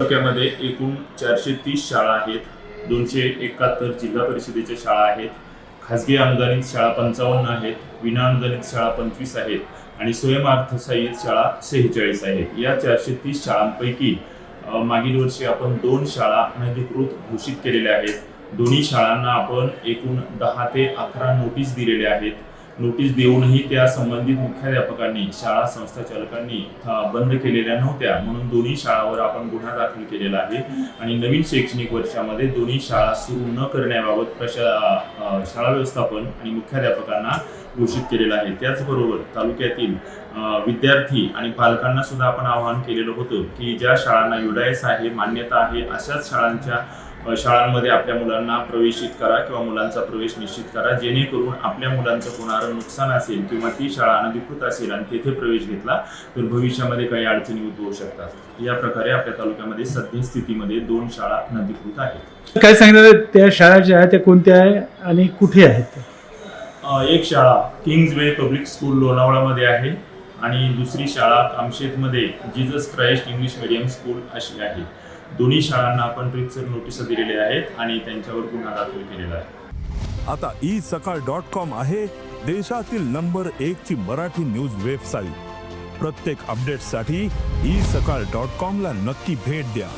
तालुक्यामध्ये एकूण 430 शाळा आहेत. 271 जिल्हा परिषदेच्या शाळा आहेत. खाजगी अनुदानित शाळा 55 आहेत. विनाअनुदानित शाळा 25 आहेत आणि स्वयंअर्थसहाय्यित शाळा 46 आहेत. या 430 शाळांपैकी मागील वर्षी आपण 2 शाळा अनधिकृत घोषित केलेल्या आहेत. दोन्ही शाळांना आपण एकूण 10 ते 11 नोटीस दिलेल्या आहेत. नोटीस देऊनही त्या संबंधित मुख्याध्यापकांनी, शाळा संस्थाचालकांनी बंद केलेल्या नव्हत्या, म्हणून दोन्ही शाळांवर आपण गुन्हा दाखल केलेला आहे आणि नवीन शैक्षणिक वर्षामध्ये दोन्ही शाळा सुरू न करण्याबाबत शाळा व्यवस्थापन आणि मुख्याध्यापकांना घोषित केलेलं आहे. त्याचबरोबर तालुक्यातील विद्यार्थी आणि पालकांना सुद्धा आपण आवाहन केलेलं होतं की ज्या शाळांना UDAIS आहे, मान्यता आहे, अशाच शाळांमध्ये आपल्या मुलांना प्रवेशित करा किंवा मुलांचा प्रवेश निश्चित करा, जेणेकरून आपल्या मुलांचं होणारं नुकसान असेल किंवा ती शाळा अनधिकृत असेल आणि तेथे प्रवेश घेतला तर भविष्यामध्ये काही अडचणी उद्भवू शकतात. या प्रकारे आपल्या तालुक्यामध्ये सद्यस्थितीमध्ये 2 शाळा अनधिकृत आहेत. काय सांगणार त्या शाळा ज्या आहेत त्या कोणत्या आहे आणि कुठे आहेत? एक शाळा किंग्जवे पब्लिक स्कूल लोणावळामध्ये आहे आणि दुसरी शाळा कामशेतमध्ये Jesus Christ English medium school अशी आहे. दोन्ही शाळांना आपण रितसर नोटीस दिलेल्या आहेत आणि त्यांच्यावर गुन्हा दाखल केलेला आहे. आता isakal.com आहे देशातील नंबर 1 ची मराठी न्यूज वेबसाईट. प्रत्येक अपडेटसाठी isakal.com ला नक्की भेट द्या.